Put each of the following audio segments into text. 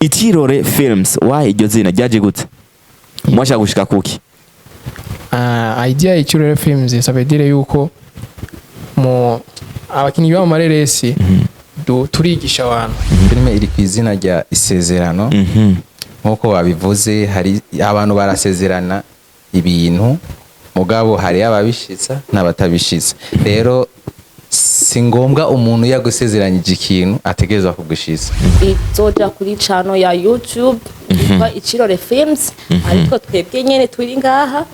ICIRORE Films, why iryo zina ryaje gute? Mwashaka gushika kuki? Idea ya ICIRORE Films ça veut dire yuko mu abakinyi b'amareresi turigisha abantu. Filme iri ku izina rya ISEZERANO. Nkuko babivuze hari abantu barasezerana ibintu mugabo hari ababishitsa n'abatabishitsa. Rero si ngombwa umuntu yagusezeranyije ikintu ategerezwa kugushitsa. Izoja kuri channel ya YouTube yitwa ICIRORE Films ariko twebwe nyene turi ngaha.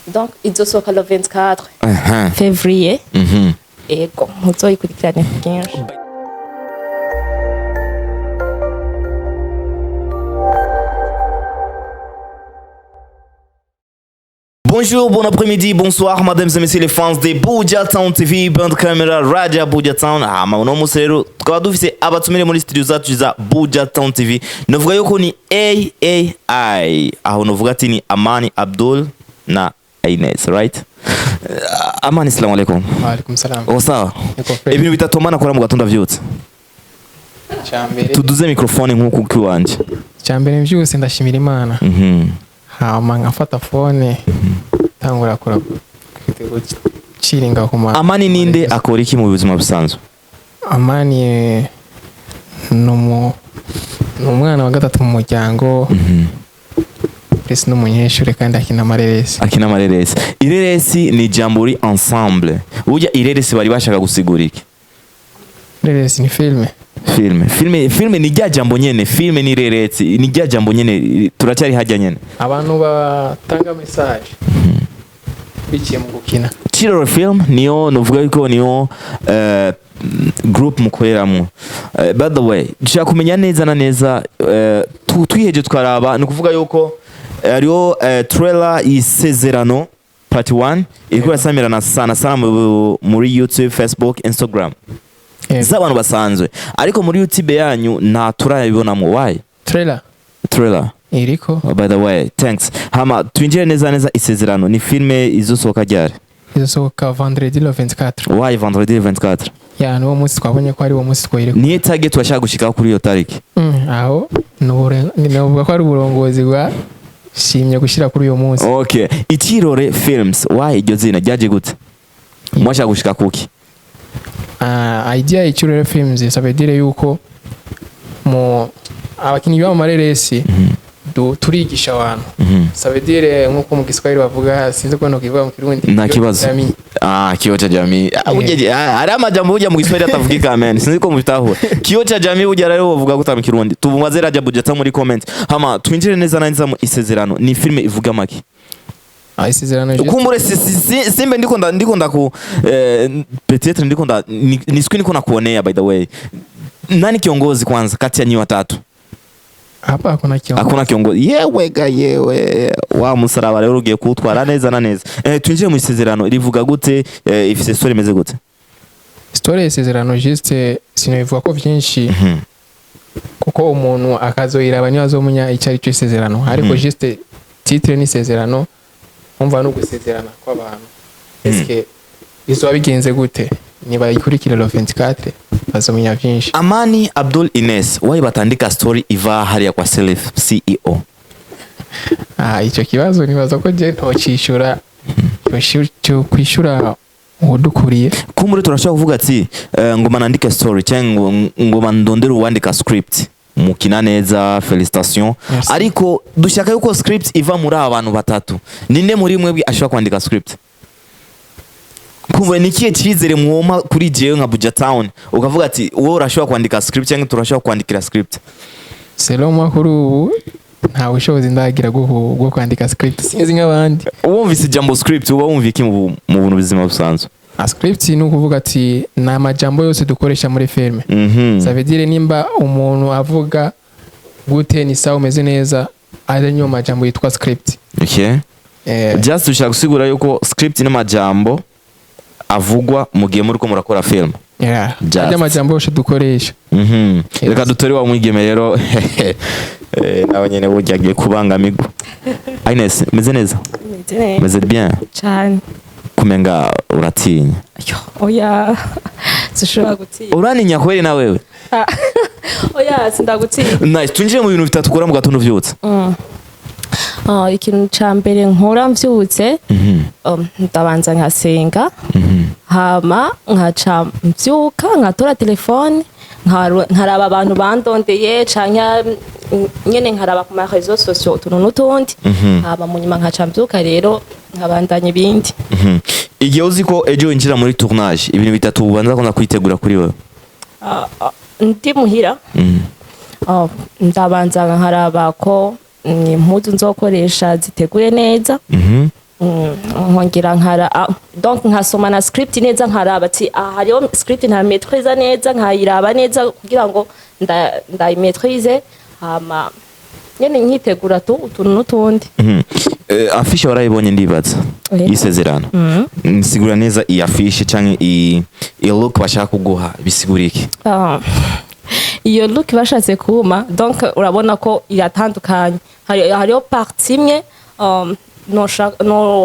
Donc izosohoka le 24 février. Ego muzoyikurikirane kenshi. Bonjour, bon après-midi, bonsoir, mesdames et messieurs les fans de BUJA TOWN TV, band camera, radio BUJA TOWN. Uno munsi rero tukaba dufise abatumire muri studio zacu za BUJA TOWN TV. Novuga yuko ni AAI. Aho novuga ati ni Amani Abdul na Ines, right? Amani, assalamu alaikum. Wa alaikum salam. Sawa. Ibintu bitatomana kora mu gatondo vyutse. Cyambere. Tuduze microphone nkuko kiwanje. Cyambere mvyuse ndashimira Imana. Hama nkafata phone tangura kora chiringa kuma. Amani ninde akora iki mu buzima busanzwe? Amani numwana wa gatatu mu muryango. Ese n'umunyeshure kandi akina amareresi. Akina amareresi. Ireresi ni jambo ri ensemble. Burya ireresi bari bashaka gusigura iki? Ireresi ni filme. Filme ni rya jambo nyene, filme ni ireresi, ni rya jambo nyene turacyari hajya nyene. Abantu batanga message. Biciye mu gukina. ICIRORE Film niyo novuga yuko niyo group mukoreramo. By the way, dushaka kumenya neza na neza twiheje twaraba ni kuvuga yuko ariyo trailer ISEZERANO part 1 iriko yasamirana sana muri YouTube, Facebook, Instagram. Z'abantu basanzwe ariko muri YouTube yanyu nta turabibonamo. Why? Trailer iriko. By the way, thanks. Hama twinjire neza ISEZERANO ni filme izosohoka ryari? Izosohoka vendredi le 24. Why vendredi le 24? Ya no munsi twabonye ko ari wo munsi twiriko. Ni target twashaka gushika kuri iyo tariki. Aho novuga ko ari uburongozi bwa shimye gushira kuri uyo munsi. Okay. ICIRORE Films, why iryo zina ryaje gute? Mwashaka gushika kuki? Idea ya ICIRORE Films ça veut dire yuko mu abakinyi b'amareresi turigisha abantu. Ça veut dire nkuko mu Kiswahili bavuga sinzi ko no kivuga mu Kirundi. Na kibazo. Kiyo cha jamii. Ari amajambo burya mu Kiswahili atavugika amen. Sinzi ko mubitaho. Kiyo cha jamii burya rero bavuga ko mu Kirundi. Tubumaze radio BUJA TOWN muri comment. Hama twinjire neza mu ISEZERANO. Ni filme ivuga maki? ISEZERANO. Kumbure simbe ndiko ndaku peut-être ni siku niko nakuonea by the way. Nani kiongozi kwanza kati ya nyi watatu? Hapa hakuna kiongozi. Yewe wa musaraba rero ugiye kutwara neza na neza. Twinjire mu ISEZERANO rivuga gute? Ifise story imeze gute? Story ISEZERANO juste sinovuga ko vyinshi. Kuko umuntu akazoyiraba niyo azomunya icari cyo ISEZERANO ariko juste titre ni ISEZERANO. Umva no gusezerana kw'abantu. Eske izo bigenze gute? Niba ikurikira le 24 bazomenya vyinshi. Amani Abdul Ines, why batandika story iva hariya kwa Self CEO? Ico kibazo nibaza ko je ntocishura. Cyo kwishura udukuriye. Kumure turashaka kuvuga ati ngoma nandika story cyangwa ngoma ndondera uwandika script. Mukina neza, felicitation. Ariko dushaka yuko script iva muri abantu batatu. Ninde muri mwe ashobora kwandika script? Kumwe nikiye cyizere mwoma kuri jewe nka BUJA TOWN ukavuga ati wowe urashobora kwandika script cyangwa turashobora kwandikira script? Selo makuru nta bushobozi ndagira bwo kwandika script sinzi nk'abandi. Wumvise jambo script uba wumva iki mu buntu bizima busanzwe? Script ni ukuvuga ati na amajambo yose dukoresha muri filme. Ça veut dire nimba umuntu avuga gute ni sawa umeze neza ari nyo majambo yitwa script. Okay. Just ushaka gusigura yuko script ni majambo avugwa mu gihe muri ko murakora film. Ajya majambo yose dukoresha. Reka dutore wa mwigeme rero nawe nyene buryagiye kubangamirwa. Ines, meze neza? Meze bien. Cyane. kumenga uratinya oya sishobora gutinya uraninya kweli na wewe oya sindagutinya nice tunjire mu bintu bitatu ukora mu gatondo vyutse ikintu ca mbere nkora mvyutse ndabanza nkasenga hama nkaca mvyuka nkatora telefone nkaraba abantu bandondeye canke nyene nkaraba ku ma réseaux sociaux utuntu n'utundi hama mu nyuma nkaca mvyuka rero nkabandanya ibindi igihe uzi ko ejo winjira muri tournage ibintu bitatu ubanza kona kwitegura kuri wewe ndi muhira ndabanza nkaraba ko impuzu nzokoresha ziteguye neza nkongera donc nkasoma na script neza nkaraba ati hariho script nta maîtrise neza nkayiraba neza kugira ngo ndayimaîtrise hama nyene nkitegura utuntu n'utundi afishe warayibonye ndibaza isezerano nsigura neza iyi afishe canke i look bashaka kuguha bisigura iki iyo look bashatse kuma donc urabona ko iratandukanye hariho partie imwe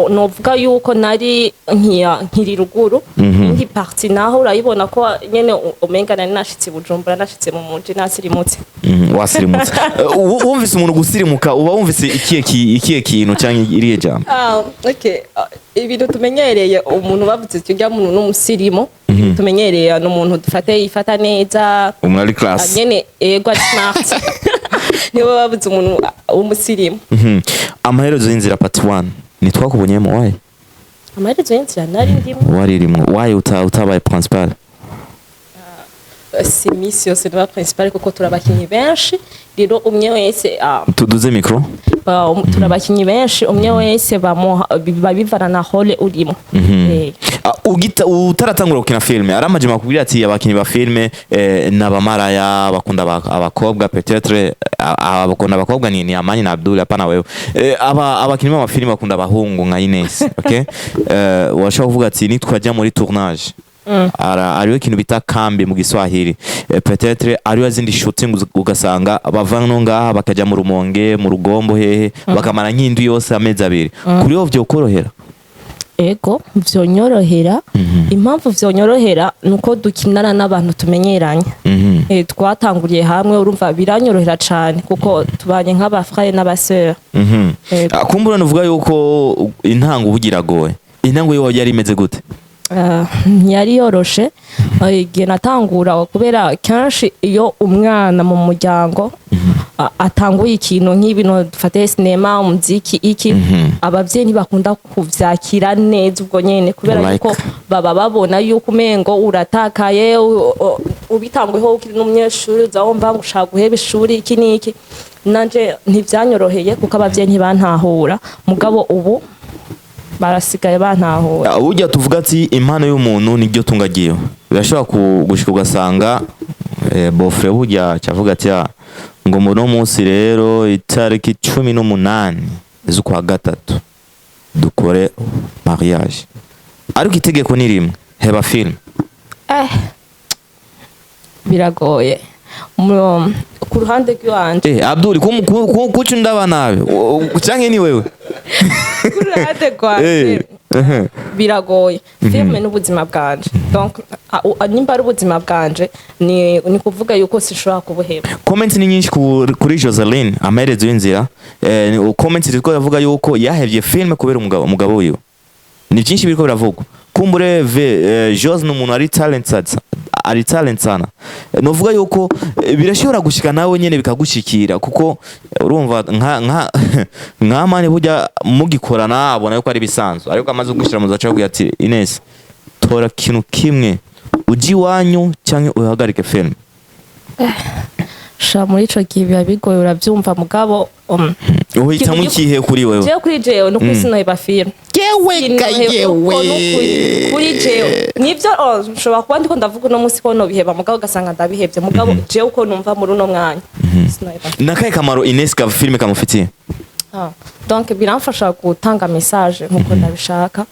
novuga yuko nari nkiri ruguru indi partie naho urayibona ko nyene umenga nari nashitse Bujumbura nashitse mu muji nasirimutse wasirimutse wumvise umuntu gusirimuka uba wumvise ikihe kintu canke iriye jambo okay ibintu tumenyereye umuntu bavuze cyo muntu n'umusirimu tumenyereye n'umuntu ifata neza umuntu ari class nyene ego smart niwe bavuze umuntu w'umusirimu amaherezo y'inzira part 1 nitwakubonyemo waye amaherezo y'inzira nari ndimo waririmo waye utabaye principal si miss yose n'aba principal kuko turabakinyi benshi rero umwe wese tuduze micro turabakinyi benshi umwe wese babivana na role urimo utaratangura gukina filme aramaje makubwira ati abakinyi ba filme n'abamaraya bakunda abakobwa peut-être abakunda abakobwa ni Amani na Abdul apana wewe abakinyi ba filme bakunda abahungu nka Ines okay washaka kuvuga ati nitwajya muri tournage ariyo kintu bita kambi mu Giswahili peut-être ariyo zindi shooting ugasanga bavano ngaha bakaja mu Rumonge mu Rugombo hehe bakamara nk'indu yose amezi abiri kuri yo vyo korohera ego vyonyorohera impamvu vyonyorohera nuko dukinana n'abantu tumenyeranye twatanguriye hamwe urumva biranyorohera cyane kuko tubanye nk'aba frère n'abasœur kumbura nuvuga yuko intango bugiragoye intango yo yari imeze gute yari yoroshe igihe natangura kubera kenshi iyo umwana mu muryango atanguye ikintu nk'ibintu dufate sinema umuziki iki abavyeyi ntibakunda kuvyakira neza ubwo nyene kubera yuko baba babona yuko umengo uratakaye ubitanguyeho ukiri n'umunyeshuri uzawumva ngo ushaka guheba ishuri iki niki nanje ntivyanyoroheye kuko abavyeyi ntibantahura mugabo ubu barasigaye bantahura burya tuvuga ati impano y'umuntu niryo tungagiyeho birashobora gushika ugasanga bofre burya cyavuga ati ngo muno munsi rero itariki 18 z'ukwa gatatu dukore mariage ariko itegeko ni rimwe heba film biragoye ku ruhande rw'wanje Abdul kucu ndaba nawe canke ni wewe ku ruhande rwanje biragoye filme n'ubuzima bwanje donc nimba ari ubuzima bwanje ni kuvuga yuko sishobora kubuheba comment ni nyinshi kuri Joseline amaherezo y'inzira comment zitwa yavuga yuko yahevye filme kubera umugabo wiwe ni byinshi biriko biravugwa kumbure Jose n'umuntu ari talent sana novuga yuko birashobora gushika nawe nyene bikagushikira kuko urumva nka mane burya mugikorana abona yuko ari bisanzwe ariko amaze gushira mu zaca kugira ati Ines tora kintu kimwe uji wanyu canke uhagarike film sha muri ico gihe biba bigoye uravyumva mugabo uhitamo ikihe kuri wewe jewe kuri jewe no kwisinoheba film kuri jewe nivyo nshobora kuba ndiko ndavuga uno munsi ko no biheba mugabo ugasanga ndabihevye mugabo jewe uko numva muri uno mwanya nakaye kamaro Ines ka film kamufitiye donc biramfasha gutanga message nkuko ndabishaka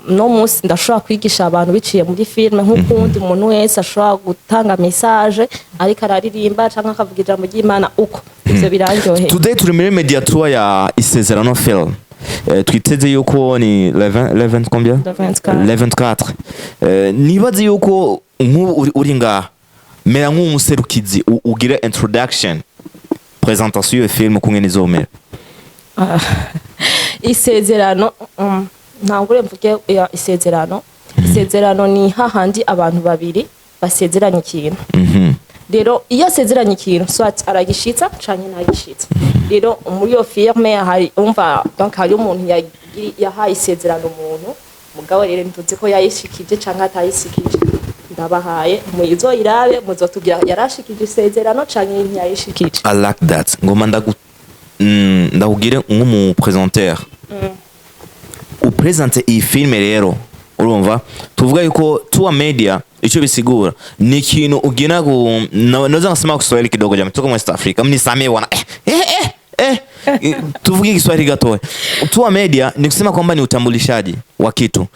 no munsi ndashobora kwigisha abantu biciye muri filme nk'ukundi umuntu wese ashobora gutanga message ariko araririmba cyangwa akavuga ijambo ry'Imana uko ivyo biranjoheye today turi muri media tour ya ICIRORE Film twiteze yuko ni 11 combien 24 nibaze yuko uri ngaha mera nk'umuserukizi ugire introduction presentation film kungene izomera. Isezerano ntabwo mvuge isezerano. Isezerano ni hahandi abantu babiri basezeranye ikintu. Rero iyo asezeranye ikintu swat aragishitsa canke ntagishitsa. Rero muri yo firme hari umva donc hari umuntu yahaye isezerano umuntu mugabo rero ntuzi ko yayishikije canke atayishikije. Ndabahaye muyizoirabe muzotubya yarashikije isezerano canke ntiyayishikije. I like that. Ngoma ndakugire nk'umu présentateur. Upresente iyi filme rero urumva tuvuga yuko tuwa media icho bisigura ni ikintu ugina noza ngasema Kiswahili kidogo jamani tuko West Africa mnisamee wana tuvuge Kiswahili gatoe. Tuwa media ni kusema kwamba ni utambulishaji wa kitu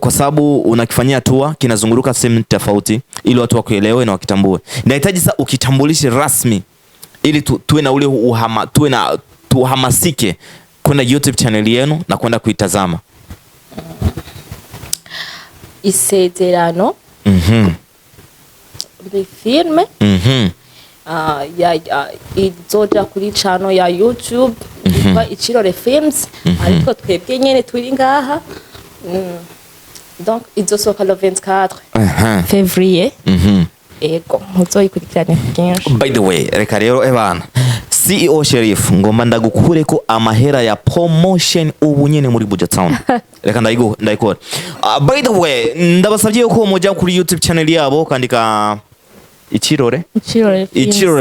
kwa sababu unakifanyia tour kinazunguruka sehemu tofauti ili watu wakuelewe na wakitambue. Nahitaji sasa ukitambulishe rasmi ili tuwe na ule tuhamasike kwenda YouTube channel yenu na kwenda kuitazama. Isezerano ni filme izoja kuri channel ya YouTube yitwa ICIRORE FILMS ariko twebwe nyene turi ngaha donc izosohoka le 24 février ego muzoyikurikirane kenshi. By the way reka rero ebana CEO Sheriff ngomba ndagukure ko amahera ya promotion ubu nyene muri BUJA TOWN. Reka ndayikora. By the way ndabasabye ko mujya kuri YouTube channel yabo kandika ICIRORE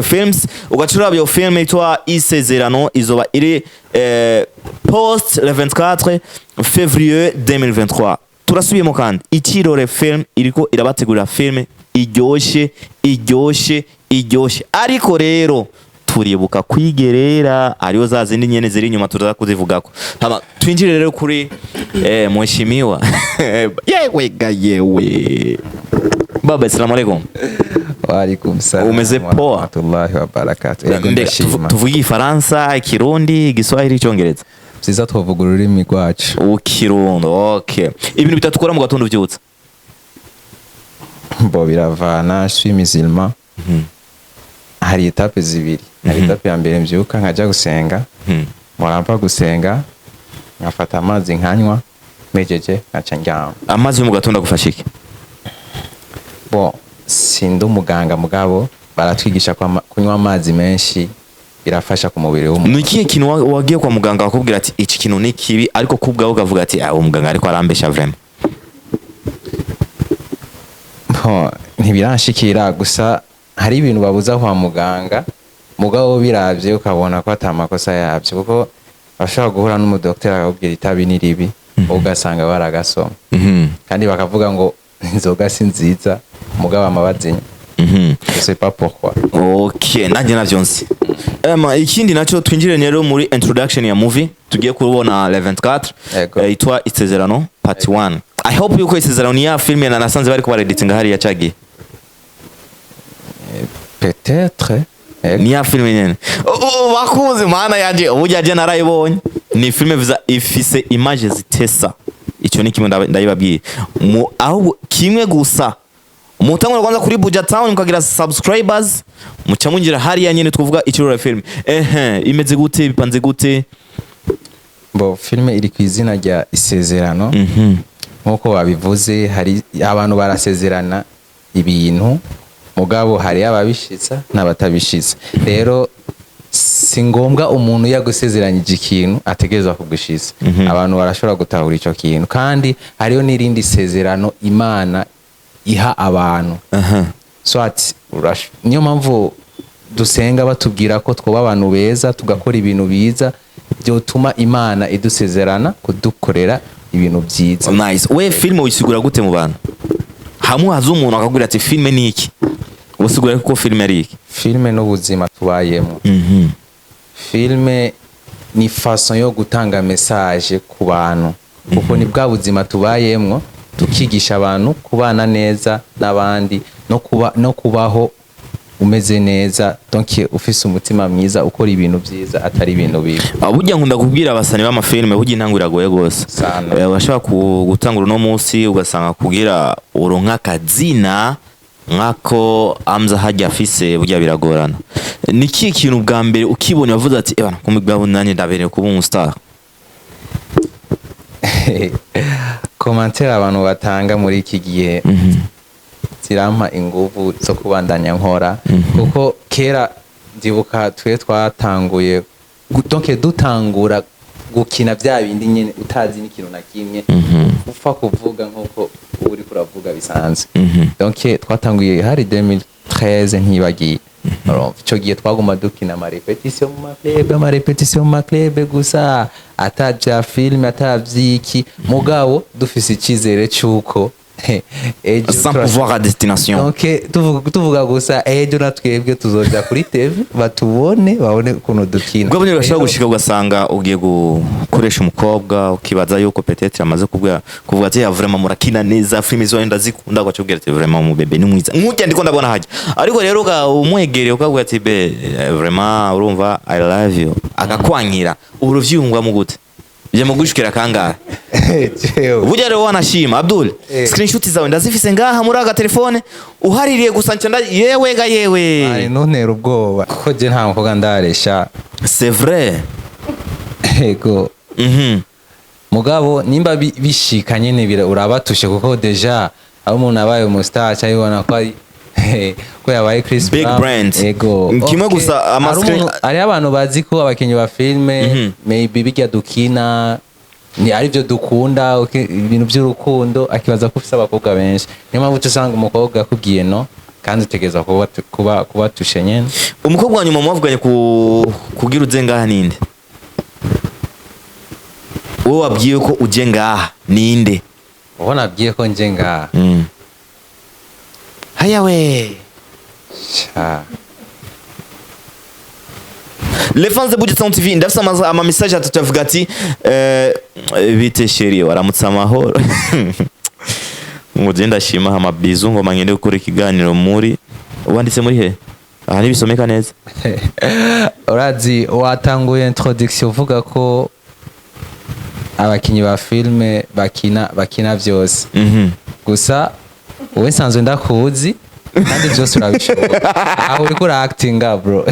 Films ugacuraba iyo film itwa ISEZERANO izoba iri post le 24 février 2023. Turasubiyemo kandi ICIRORE Film iriko irabategurira film iryoshe ariko rero turibuka kwigerera ariyo zazindi nyene ziri inyuma turaza kuzivugako. Hama twinjire rero kuri mheshimiwa yewe baba. Assalamu alaikum. Wa alaikum salam. Umeze poa? Warahmatullahi wabarakatuh. Tuvuge Ifaransa, Ikirundi, Igiswahili, Icyongereza? Byiza twavuga ururimi rwacu. Ukirundo. Okay. Ibintu bitatukora mu gatondo byutse. Bo biravana, je suis musulman. Hari etape zibiri. Hari etape ya mbere mbyuka nkajya gusenga. Murampa gusenga nkafata amazi nkanywa mejeje nkaca ndyama. Amazi mu gatondo gufasha iki? Bo sindi umuganga mugabo baratwigisha kunywa amazi menshi birafasha ku mubiri w'umuntu. Ni ikihe kintu wagiye kwa muganga akubwira ati iki kintu ni kibi ariko kubwaho ukavuga ati umuganga ariko arambesha vraiment? Bo ntibiranshikira gusa hari ibintu babuza kwa muganga mugabo biravye ukabona ko atamakosa yabyo kuko bashaka guhura n'umudokiteri akakubwira itabi ni ribi ugasanga baragasoma kandi bakavuga ngo inzoga si nziza mugabo amabazinya. Je sais pas pourquoi. Okay, nanjye navyonse. Ikindi naco twinjire rero muri introduction ya movie tugiye kubona 24 itwa ISEZERANO part 1. I hope yuko ISEZERANO ni ya film na nasanze bari ko bareditinga hari ya cagi. Peut-être ni ya film nyene. Bakuze mana yaje ubujaje narayibonye. Ni film ifise images zitesa. Ico ni kimwe ndayibabwiye. Aho kimwe gusa mutangura kwanza kuri BUJA TOWN mukagira subscribers muca mungira hari ya nyene tuvuga ICIRORE film. Imeze gute bipanze gute? Bo filme iri ku izina rya ISEZERANO. Nkuko babivuze hari abantu barasezerana ibintu mugabo hari ababishitsa n'abatabishitsa. Rero si ngombwa umuntu yagusezeranyije ikintu ategerezwa kugushitsa. Abantu barashobora gutahura ico kintu kandi hariyo n'irindi sezerano Imana iha abantu. Swat niyo mpamvu dusenga batubwira ko twoba abantu beza tugakora ibintu biza byotuma Imana idusezerana kudukorera ibintu byiza. Nice. We film uyisigura gute mu bantu? Hamwe hazo umuntu akagura ati filme ni iki? Usigura ko filme ari iki? Filme n'ubuzima tubayemo. Filme ni façon yo gutanga message ku bantu kuko ni bwa buzima tubayemo tukigisha abantu kubana neza n'abandi no kubaho umeze neza donc ufise umutima mwiza ukora ibintu byiza atari ibintu bibi. Burya nkunda kubwira abasani b'amafilme burya intango iragoye gose bashaka gutangura no munsi ugasanga kugira uronka kazina nkako Amza hajya afise burya biragorana. Niki kintu bwa mbere ukibona wavuze ati ebana kumigabo nanye ndabereye kuba umustar? Commentaire abantu batanga muri iki gihe zirampa inguvu zo kubandanya nkora kuko kera ndibuka twe twatanguye donc dutangura gukina bya bindi nyene utazi n'ikintu na kimwe upfa kuvuga nkuko uri kuravuga bisanzwe. Donc twatanguye hari 2013 ntibagiye ico gihe twaguma dukina ama repetition mu maclub gusa ataja film atavyiki mugabo dufise ikizere cyuko sans pouvoir à destination. Donc tuvuga gusa ejo natwebwe tuzoja kuri TV batubone babone ukuntu dukina. Ubwo banyura bashaka gushika ugasanga ugiye gukoresha umukobwa ukibaza yuko peut-être amaze kuvuga ati ya vraiment murakina neza film izo enda zikunda kwa cyubwira ati vraiment mu bebe ni mwiza nk'ujya ndiko ndabona haje ariko rero umwegereye ukavuga ati be vraiment urumva I love you akakwankira uruvyungwa mu gute bije mugushikira kangahe? Burya rero wanashima Abdul screenshot zawe ndazifise ngaha muri aga telefone uhaririye gusa nca yewe ga yewe ari nontera ubwoba kuko je nta mukobwa ndaresha. C'est vrai. Ego mugabo nimba bishika nyene urabatushe kuko deja abo umuntu abaye umustar cyabona ko ari ko yabaye Chris big brand. Ego kimwe gusa amascreen ari abantu bazi ko abakenyi ba filme maybe bijya dukina ni ari byo dukunda ibintu by'urukundo akibaza ko ufite abakobwa benshi niyo mpamvu usanga umukobwa akubwiye no kandi utegeza kuba tushe nyene. Umukobwa wa nyuma mwavuganye kugira uze ngaha ninde? Wowe wabwiye ko uje ngaha ninde? Wowe nabwiye ko nje ngaha haya we cha les fans de BUJA TOWN TV ndafisa ama message atatu avuga ati bite chérie waramutse amahoro ngugenda shima ama bizu ngo mangende gukora ikiganiro muri wanditse muri he aha nibisomeka neza. urazi watanguye introduction uvuga ko abakinyi ba filme bakina byose gusa wowe nsanzwe ndakuzi kandi byose urabishobora aho uri kuri acting bro.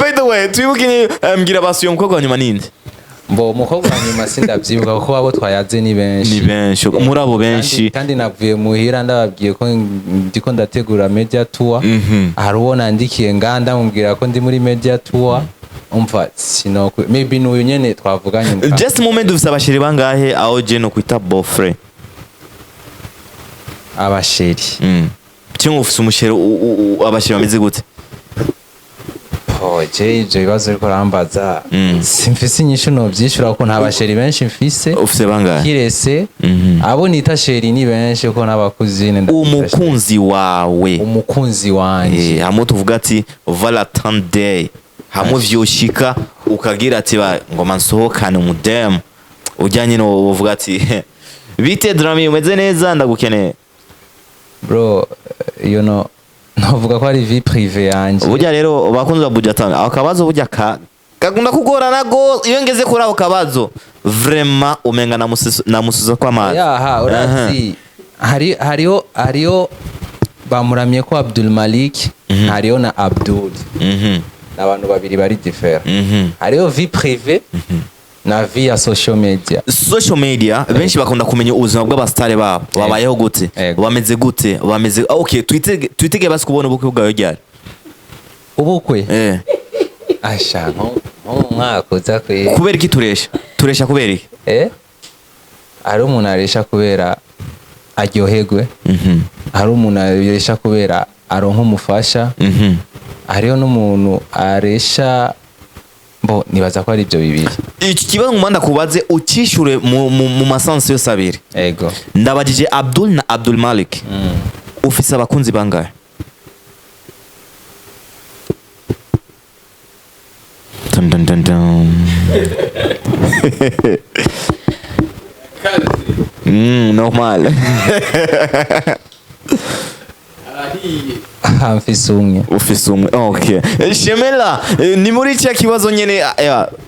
By the way twibuke mbwira basuye umukobwa wa nyuma ninde? Mbo umukobwa wa nyuma sindabyibuka kuko abo twayaze ni benshi muri abo benshi kandi navuye muhira ndababwiye ko ndiko ndategura media tour hari uwo nandikiye nganda mubwira ko ndi muri media tour umva sinoko maybe n'uyu nyene twavuganye just moment dufise abashiri bangahe aho je no kwita boyfriend abasheri cyangwa ufise umusheri abashiri bameze gute? je ibibazo ariko rambaza simfise inyishu no byishura ko nta basheri benshi mfise. Ufise bangahe? Kirese abo nita sheri ni benshi ko n'abakuzine umukunzi wawe umukunzi wanje hamwe tuvuga ati Valentine Day hamwe vyoshika ukagira ati ngo mansohokane umudem ujyanye no uvuga ati bite drama umeze neza ndagukeneye bro you know navuga ko ari vie privée yanje. Burya rero bakunze ba BUJA TOWN akabazo burya kagunda kugorana go iyo ngeze kuri ako kabazo vraiment umenga namusuza kwa amazi yaha urazi hariyo bamuramye ko Abdul Malik hariyo na Abdul n'abantu babiri bari different hariyo vie privée na vie ya social media benshi bakunda kumenya ubuzima bw'abastare babo babayeho gute bameze gute bameze okay twitege basi kubona ubukwe bwawe ryari ubukwe asha nko mwaka uza kubera iki turesha kubera iki ari umuntu aresha kubera aryoherwe ari umuntu aresha kubera aronka umufasha hariyo n'umuntu aresha bo nibaza ko ari ibyo bibiri. Iki kibazo ngumanda kubaze ukishure mu masansi yose abiri. Ego ndabagije Abdul na Abdul Malik ufise abakunzi bangahe? Normal. mfise umwe. ufise umwe. Okay. Shemela, ni muri cya kibazo nyene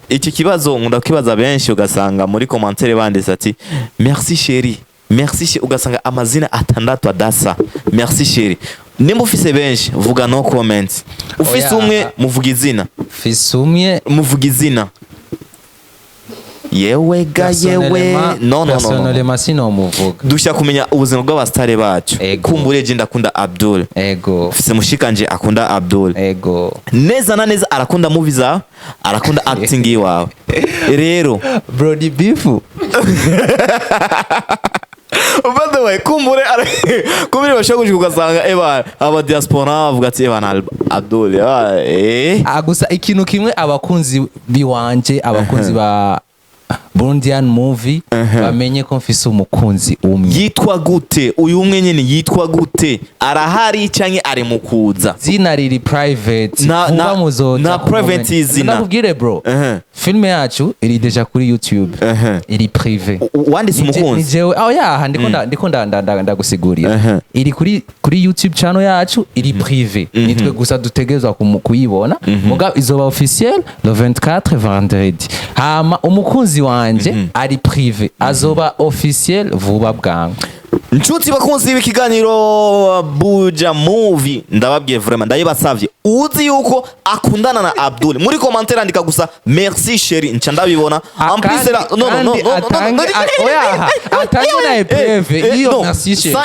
iki kibazo nkunda kwibaza benshi ugasanga muri commentaire banditse ati merci chérie. Merci ugasanga amazina atandatu adasa. Merci chérie. Nimba ufise benshi vuga no comments. Ufise umwe muvuga izina. Mfise umwe Muvuga izina. Yewe ga yewe no personnellement sinomuvuga. Dushaka kumenya ubuzima bw'abastare bacu. Kumbure je ndakunda Abdul. Ego. Ufise mushikanje akunda Abdul. Ego. Neza na neza arakunda movie za, arakunda acting iwawe. Rero Brody Bifu. by the way kumbure bashaka ugasanga aba diaspora bavuga ati Abdul gusa ikintu kimwe abakunzi biwanje abakunzi ba Burundian movie bamenye ko mfise umukunzi umwe. Yitwa gute uyu umwe nyene? Yitwa gute? Arahari canke ari mukuza? Zina riri private. Na private izina. Nakubwire bro. Filme yacu iri deja kuri YouTube. Iri privé. Wanditse umukunzi? Jewe ndiko ndagusigurira. Iri kuri YouTube channel yacu iri privé. Nitwe gusa dutegezwa kuyibona. Muga izoba officiel le 24 vendredi. Hama umukunzi wanje ari privé azoba officiel vuba bwangu. Nshuti bakunzi b'ikiganiro Buja Movie, ndababwiye vraiment ndayibasavye uzi yuko akundana na Abdul. Muri commentaire andika gusa merci chérie, nca ndabibona. En plus no oya atanyo na epreuve iyo merci chérie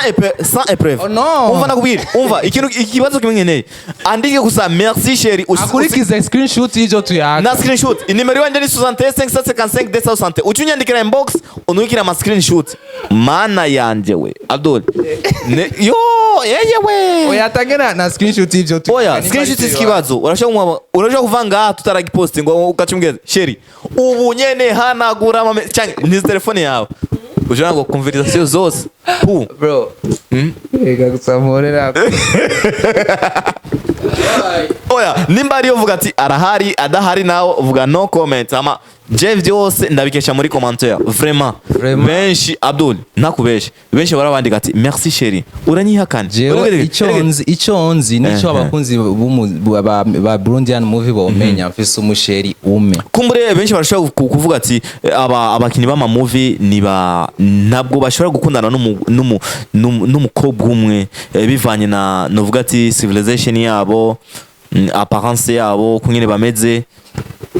sans épreuve. Umva nakubwira, umva ikibazo kimwe nkeneye andike gusa merci chérie akurikiza screenshot y'ivyo tuyaga na screenshot. Nimero yanje ni 65 ucunyandikira inbox unukira ama screenshot. Mana yanje we Abdul yo yewe oya tagena na screenshot y'ivyo tuyaga. Oya screenshot ikibazo urashaka kuvanga tutaragiposte ngo ukacumgeza sheri ubu nyene hanagura ni telefone yawe ujana ngo conversation zose bro ega gutsamorera. Oya nimba ariyo vuga ati arahari adahari nawe uvuga no comment. Ama je vyose ndabikesha muri commentaire vraiment benshi Abdul nakubeshe benshi barabandika ati merci chérie uranyihakana. Iconzi nico abakunzi ba Burundian movie bomenya mfise umusheri ume. Kumbure benshi barashaka kuvuga ati abakini b'ama movie ntabwo bashobora gukundana n'umukobwa umwe bivanye na novuga ati civilization yabo, apparence yabo kungene bameze.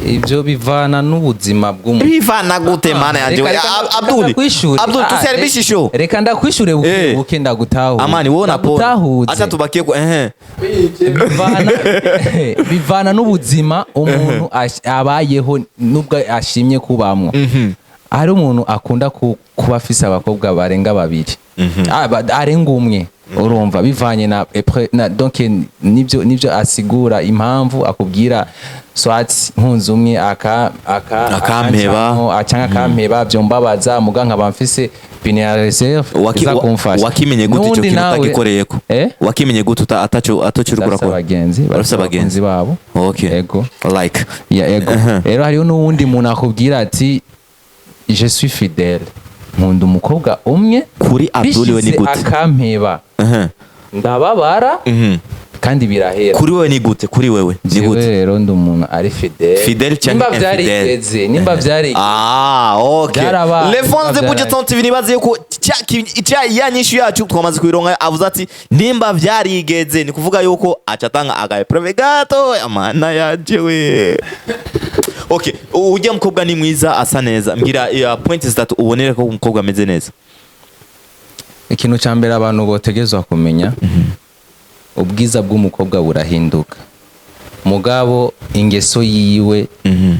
Ibyo bivana n'ubuzima bw'umuntu. Bivana gute mana yanje Abdul tusere bishisho. Reka ndakwishure buke ndagutaho. Amani wona po. Acha tubakiye ko bivana n'ubuzima umuntu abayeho nubwo ashimye kubamwo. Hari umuntu akunda kuba afise abakobwa barenga babiri. Arenga umwe. Urumva bivanye na donc nivyo asigura impamvu akubwira swati nkunzi umwe akampeba acanga akampeba byo mbabaza muganka bamfise pine ya reserve wakumfasha. Wakimenye gute cyo kintu utagikoreyeko? Wakimenye gute atocurukura ko bagenzi babo? Okay, ego like ego. Rero hariyo n'uwundi muntu akubwira ati je suis fidèle, nkunda umukobwa umwe kuri Abdul we ni gute akampeba ndababara kandi birahera. Kuri wewe ni gute? Kuri wewe ni gute? Rero ndi umuntu ari fidèle cyangwa infidèle? Nimba byari okay. Les fans de BUJA TOWN TV nibaze yuko yanyishu yacu twamaze kuironga avuze ati nimba byarigeze ni kuvuga yuko acatanga agaye preve gato amana yaje we. Okay, ujya mukobwa ni mwiza asa neza, mbwira points zitatu ubonere ko umukobwa ameze neza. Ikintu cyambere abantu botegezwa kumenya ubwiza bw'umukobwa burahinduka, mugabo ingeso yiwe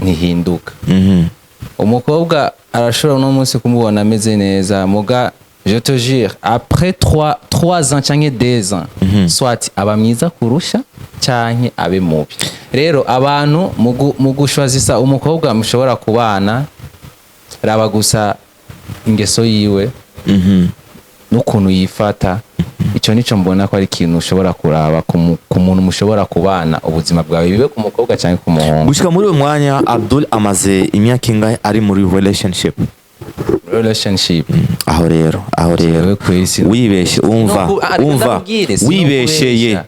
ntihinduka. Umukobwa arashobora no munsi kumubona ameze neza, muga je te jure après 3 ans cyangwa 2 ans soit aba mwiza kurusha cyangwa abe mubi. Rero abantu mu gushwazisa umukobwa mushobora kubana raba gusa ingeso yiwe n'ukuntu yifata. Icyo nico mbona ko ari ikintu ushobora kuraba ku muntu mushobora kubana ubuzima bwawe bibe ku mukobwa cyangwa ku muhungu. Gushika muri uyu mwanya Abdul amaze imyaka ingahe ari muri relationship? Aho rero wibeshe wibesheye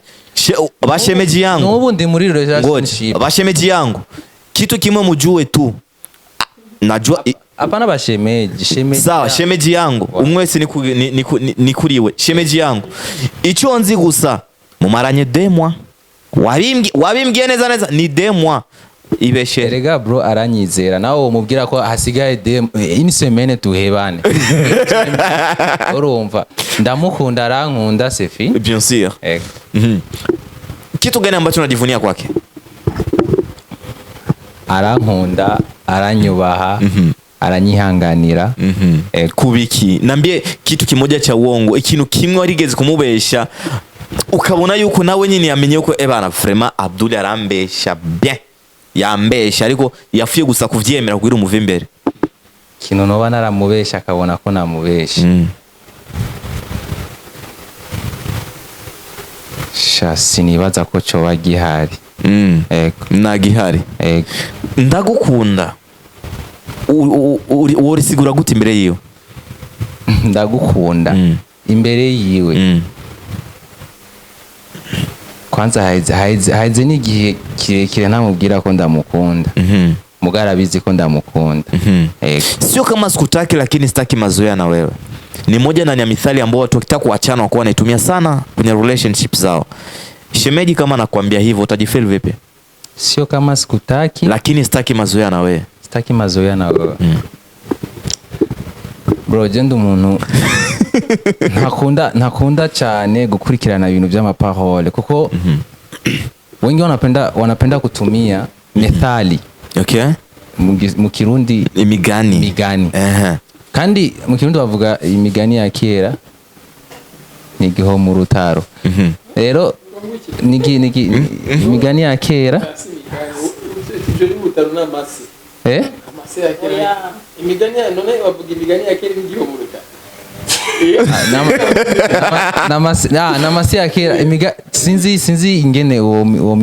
bashemeji yangu Nubu ndi muri ngoja relationship. bashemeji yangu kitu kimwe mujue tu najua Hapana bashemeji. sawa shemeji yangu umwese ni kuriwe shemeji yangu icyo nzi gusa mumaranye demwa wabimbwiye neza ni demwa ibeshe Erega bro aranyizera nawe umubwira ko hasigaye une semaine tuhebane. Urumva ndamukunda arankunda Sefi. bien sûr kitu gani ambacho unajivunia kwake? Arankunda, aranyubaha, aranyihanganira. Kubiki nambie kitu kimoja cha uongo, ikintu kimwe warigeze kumubesha ukabona yuko nawe nyine yamenye yuko bana vraiment Abdul arambesha bien, yambesha ariko yafuye gusa kuvyemera kugira umuve imbere. Kino noba naramubesha akabona ko namubesha. Sinibaza ko coba gihari. Na gihari. Ndagukunda. Urisigura gute imbere yiwe? Ndagukunda imbere yiwe. Kwanza haize n'igihe kirekire namubwira ko ndamukunda. Mugara bizi ko ndamukunda. Sio kama sikutaki lakini sitaki mazoea na wewe. Ni moja na mithali ambao watu wakitaka kuachana wako wanaitumia sana kwenye relationship zao. Shemeji kama nakwambia hivyo utajifeel vipi? Sio kama sikutaki lakini sitaki mazoea na wewe. Sitaki mazoea na wewe. Bro jendo umuntu nakunda cyane gukurikirana ibintu by'amaparole kuko wengi wanapenda kutumia methali. Okay? Mu Kirundi imigani. Kandi mu Kirundi bavuga imigani ya kera ni giho mu rutaro. Rero imigani ya kera imigani none bavuga imigani ya kera ngiho mu rutaro. Namasi ya kera sinzi ingene uwo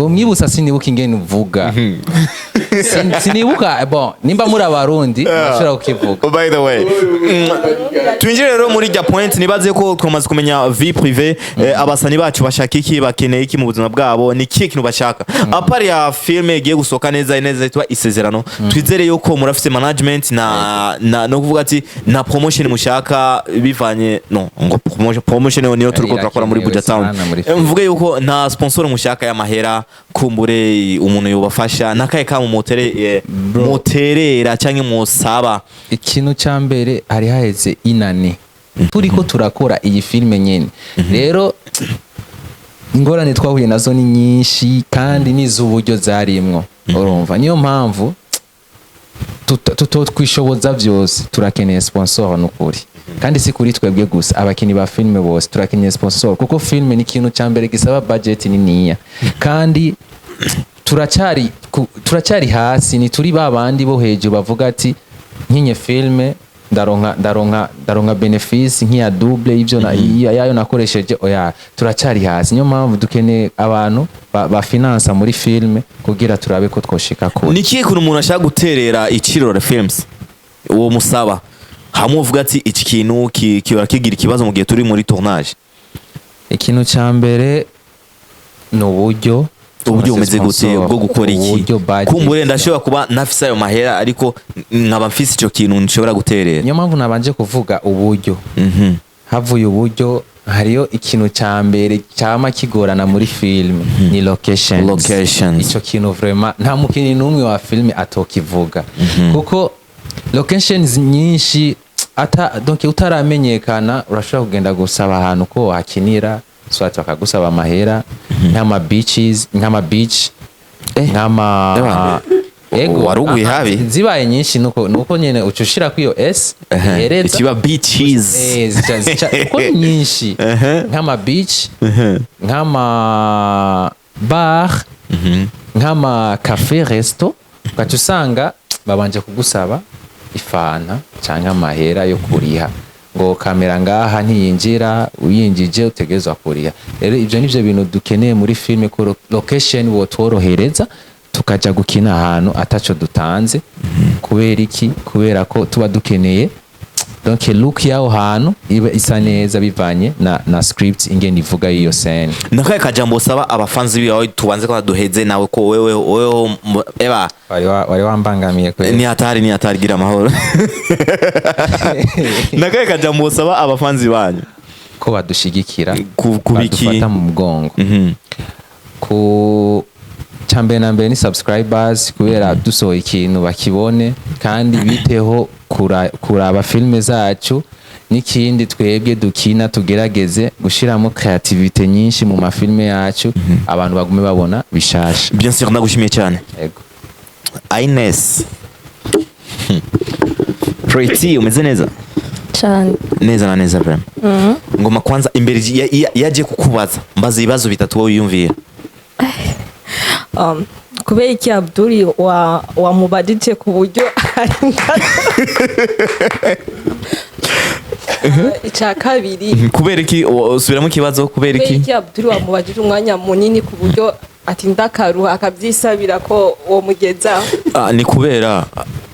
mwibusa sinibuka ingene uvuga. Sinibuka bon nimba muri abarundi nashobora kukivuga. By the way twinjire rero muri ja point nibaze ko twamaze kumenya vie privée abasani bacu bashaka iki bakeneye iki mu buzima bwabo ni kiye kintu bashaka apart ya filme igiye gusoka neza yitwa Isezerano twizere yuko murafise management no kuvuga ati na promotion mushaka bivanye no ngo promotion niyo turiko turakora muri BUJA TOWN mvuge yuko nta sponsor mushaka ya mahera kumbure umuntu yobafasha nakaye ka mu moterera cyangwa musaba. Ikintu cyambere hari haheze inane turiko turakora iyi filme nyene rero ingorane twahuye nazo ni nyinshi kandi n'izuburyo zarimwo urumva niyo mpamvu tutotwishoboza byose turakeneye sponsor n'ukuri kandi si kuri twebwe gusa abakini ba filme bose turakeneye sponsor kuko filme ni ikintu cyambere gisaba budget niniya kandi turacari hasi ni turi babandi bo hejuru bavuga ati nkinye filme ndaronka benefisi nk'iya double ivyo yayo nakoresheje oya turacari hasi niyo mpamvu dukeneye abantu ba finance muri filme kugira turabe ko twoshika ko ni kiye kuntu umuntu ashaka guterera ICIRORE Films uwo musaba hamwe uvuga ati iki kintu kiba kigira ikibazo mu gihe turi muri tournage. Ikintu cyambere no buryo umeze gute bwo gukora iki kumbure ndashobora kuba nafise ayo mahera ariko nkaba mfise ico kintu nshobora guterera. Niyo mpamvu nabanje kuvuga uburyo havuye uburyo hariyo ikintu cyambere cyama kigorana muri film ni locations. Ico kintu vraiment nta mukini numwe wa film atokivuga kuko locations nyinshi donc utaramenyekana urashobora kugenda gusaba ahantu ko wakinira swat bakagusaba amahera nk'ama beaches nk'ama beach nk'ama ego waruguye habi zibaye nyinshi nuko nyene ucushira kwiyo s hereza kiba beaches uko nyinshi nk'ama beach nk'ama bar nk'ama cafe resto ukacusanga babanje kugusaba ifana cyangwa amahera yo kuriha ngo kamera ngaha ntiyinjira uyinjije utegezwa kuriha. Rero ivyo nivyo bintu dukeneye muri filme ko location wo tworohereza tukaja gukina ahantu ataco dutanze kubera iki kubera ko tuba dukeneye donc look yaho hantu iba isa neza bivanye na script ingene ivuga iyo scene. Nakaye kajambo usaba abafanzi biwe tubanze ko duheze nawe ko wewe eba wari wambangamiye ko ni hatari gira amahoro. Nakaye kajambo usaba abafanzi banyu ko badushigikira kubiki badufata mu mugongo. Ku chambe na mbere ni subscribers kubera dusohoye ikintu bakibone kandi biteho kuraba filme zacu n'ikindi twebwe dukina tugerageze gushiramo creativity nyinshi mu mafilme yacu abantu bagume babona bishasha. Bien sûr ndagushimiye cyane. Yego. Ines. Pretty umeze neza? cyane Neza na neza vraiment. Ngoma kwanza imbere yaje kukubaza mbaza ibibazo bitatu wowe yumviye. kubera iki Abdul wamubadije ku buryo icya kabiri kubera iki usubiramo ikibazo kubera iki Abdul wamubadije umwanya munini ku buryo atinda karuha akabyisabira ko uwo mugeza ni kubera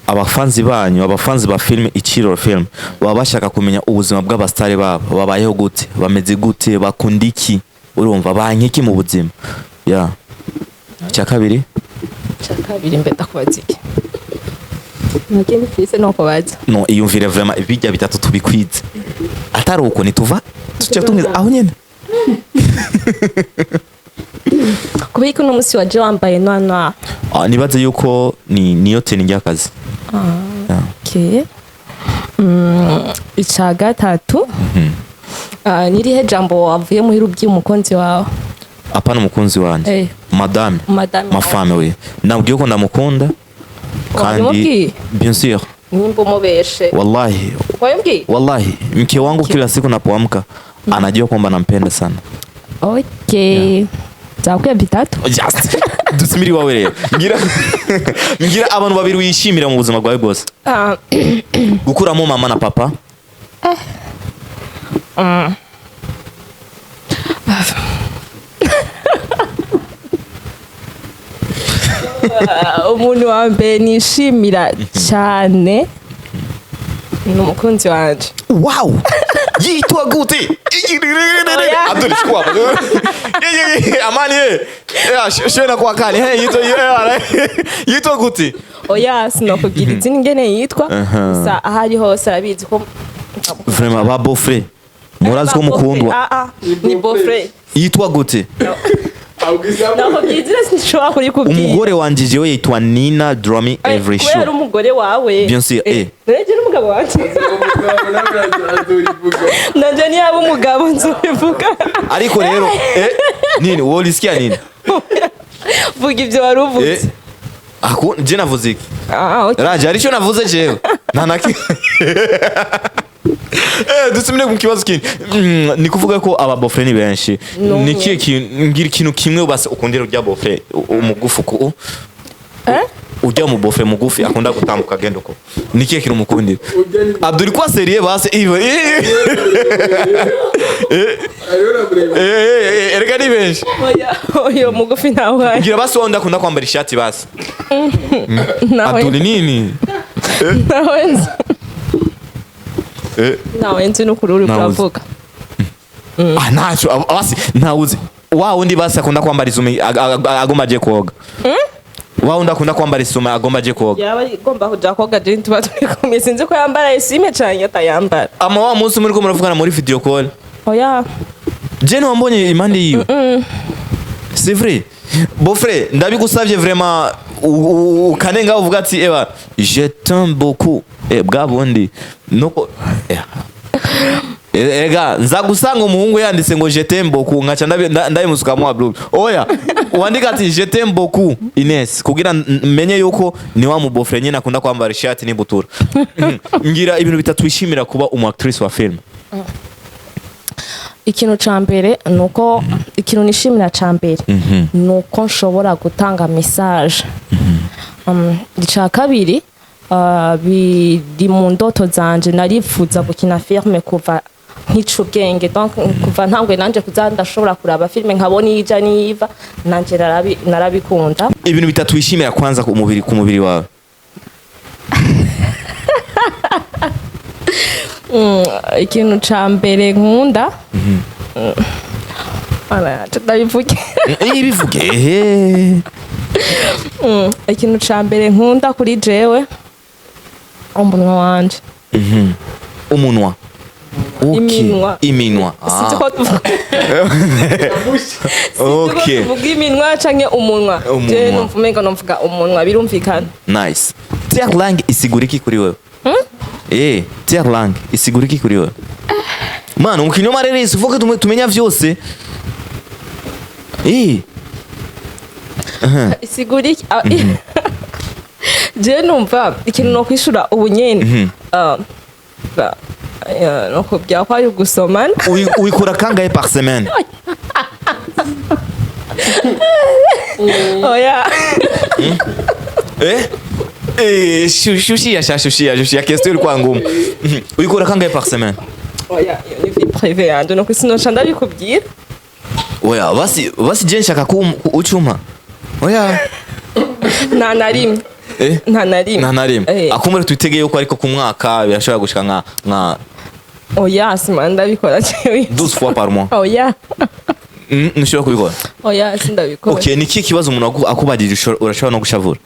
abafanzi banyu abafanzi ba film ICIRORE film baba bashaka kumenya ubuzima bw'abastari babo babayeho gute bameze gute bakundiki urumva bankiki mu buzima ya icya kabiri mbeta kubaza iki nagende fise no kubaza no iyumvire vraiment bijya bitatu tubikwize atari uko nituva tucyo tumwe aho nyene kubiko no musi waje wambaye nana nibaze yuko niyo teni njyakazi okay icya gatatu nirihe jambo wavuye mu hirubyi umukonzi wawe apana umukunzi wanje madame mafame we nabwiye ko ndamukunda kandi bien sûr nimba umubeshe wallahi mke wangu kila siku napoamka anajua kwamba nampenda sana. Okay zakwe bitatu just dusimiri wawe rero ngira abantu babiri wishimira mu buzima bwawe bwose gukuramo mama na papa umuntu wa mbere nishimira cyane ni umukunzi wanje. Wow yitwa gute Abdul shwa amani shwena kwa kani yitwa gute oya sinokugira izina ingene yitwa sa ahari hose arabizi ko vraiment ba beau-frère murazi ko mukundwa ni beau-frère yitwa gute naho byizira sinshobora kuri kubwira umugore wanje jewe yitwa Nina drumming every show kwera umugore wawe bien sûr nje n'umugabo wanje nanje ni abo umugabo nzobivuga ariko rero nini wolisikia nini vuga ibyo waruvuze ako je navuze iki raje aricho navuze jewe ntanaki dusimire mu kibazo kindi ni kuvuga ko aba bofre ni benshi niki ngira ikintu kimwe base ukundira urya bofre umugufu ko ujya mu bofre mugufi akunda gutambuka gendo ko niki kintu mukundira Abdul kwa serie base ivo erega ni benshi oya mugufi nawe ngira base wanda akunda kwambara ishati base Abdul nini nawe nzi n'ukururi kuravuga ntacyo basi ntawuzi wa wundi basi akunda kwambara isume agomba aje koga wa wundi akunda kwambara isume agomba aje koga yaba igomba kuja koga je tuba turikumye sinzi ko yambara isume cyane atayambara ama wa munsi muri ko muravugana muri video call oya je nambonye imande yiwe c'est vrai beau frère ndabigusavye vraiment ukanenga uvuga ati eba je t'aime beaucoup bwa bundi nuko ega nzagusanga umuhungu yanditse ngo je t'aime beaucoup ngaca ndayimusukamo Abdul oya wandika ati je t'aime beaucoup Ines kugira menye yuko ni wa mubofre nyine akunda kwambara ishati n'ibutura ngira ibintu bitatu wishimira kuba umu actrice wa film. Ikintu cambere nuko ikintu nishimira cambere nuko nshobora gutanga message ica kabiri biri mu ndoto zanje narifuza gukina filme kuva nkica ubwenge donc kuva ntangwe nanje kuzandashobora kuraba filme nkabona ija niva nanje narabikunda. Ibintu bitatu wishimira kwanza ku mubiri wawe ikintu ca mbere nkunda ndabivuge ibivuge ikintu ca mbere nkunda kuri jewe umunwa wanje. umunwa iminwa sinzi ko tuvuga okay tuvuga iminwa canke umunwa. Je numva umenga numvuga umunwa birumvikana. Nice. Tier langue isigura iki kuri wewe? Tier langue isigura iki kuri wewe? Mano, ukinyoma reresi uvuga tumenya vyose. Isigura iki? Je numva ikintu no kwishura ubunyene. Nuko byakwaye gusomana. Uyikora kangahe par semaine? Oya. Shushia question kwa ngumu. Uyikora kangahe par semaine? Oya, ni vie privée yanje nuko sinoca ndabikubwira. Oya, basi je nshaka ko ucuma. Oya. Nta na rimwe. Nta na rimwe. Akumure twitegeye uko ariko ku mwaka birashobora gushika nka Oya, sima ndabikora cyewe. 12 fois par mois. Oya. Nishobora kubikora. Oya, sindabikora. Okay, niki kibazo umuntu akubagije urashobora no gushavura?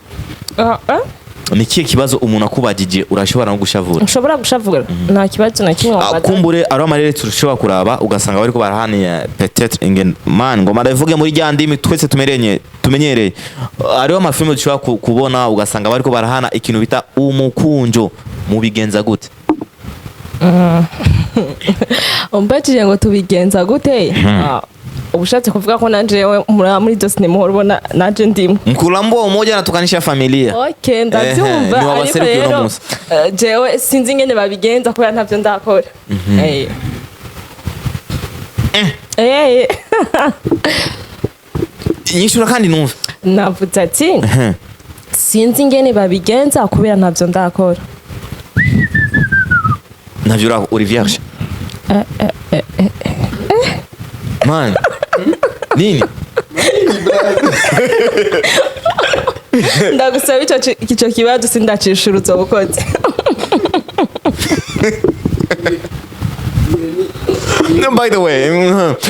Niki kibazo umuntu akubagije urashobora no gushavura? Ushobora gushavura? Nta kibazo na kimwe wabada. Akumbure ari amarere turashobora kuraba ugasanga bari ko barahaniye peut-être ingen man ngo maravuge muri ryandimi twese tumenyereye. Ari amafilme dushobora kubona ugasanga bari ko barahana ikintu bita umukunjo mu bigenza gute? Umbajije ngo tubigenza gute? Ubushatse kuvuga ko nanje muri dosine muhoro bona nanje ndimo. Mkulambo umoja natukanisha familia. Okay, ndabyumva. Ni wabaserukiye no musa. Jewe sinzi ngene babigenza kubera ntavyo ndakora. Nyishura kandi numva. Navuze ati sinzi ngene babigenza kubera ntavyo ndakora. Navyo uri vierge. Man. Nini? Ndagusaba ico kibazo sindacishurutse ubukoze. By the way,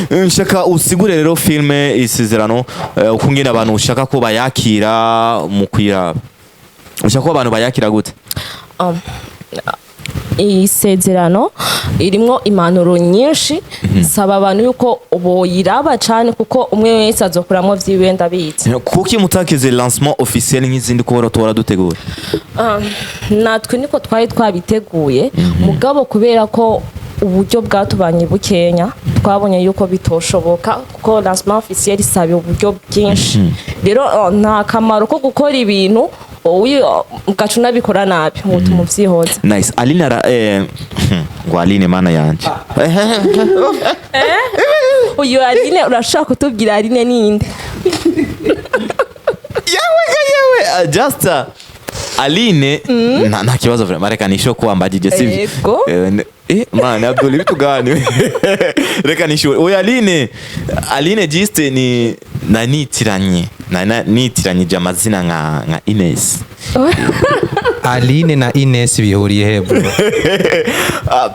nshaka usigure rero filme Isezerano ukungena abantu ushaka ko bayakira mu kwira. Ushaka ko abantu bayakira gute? Isezerano irimwo impanuro nyinshi saba abantu yuko boyiraba cyane kuko umwe wese azokuramwo vyibenda bitse. Kuki mutakize lancement officiel nk'izindi ko tora duteguye? Natwe niko twari twabiteguye mugabo kubera ko uburyo bwatubanye bukenya twabonye yuko bitoshoboka kuko lancement officiel isaba uburyo bwinshi. Rero nta kamaro ko gukora ibintu ugacu nabikora nabi utuma uvyihoza. Nice. Aline ngo Aline mana yanje. Uyu Aline urashaka kutubwira Aline ninde? Yewe just Aline nta kibazo vraiment reka nisho ko ambagije sivyo. Man Abdul bitugani. Reka nisho. Oya Aline just ni nitiranye. Nitiranye amazina nka Ines. Aline na Ines bihuriye he bro?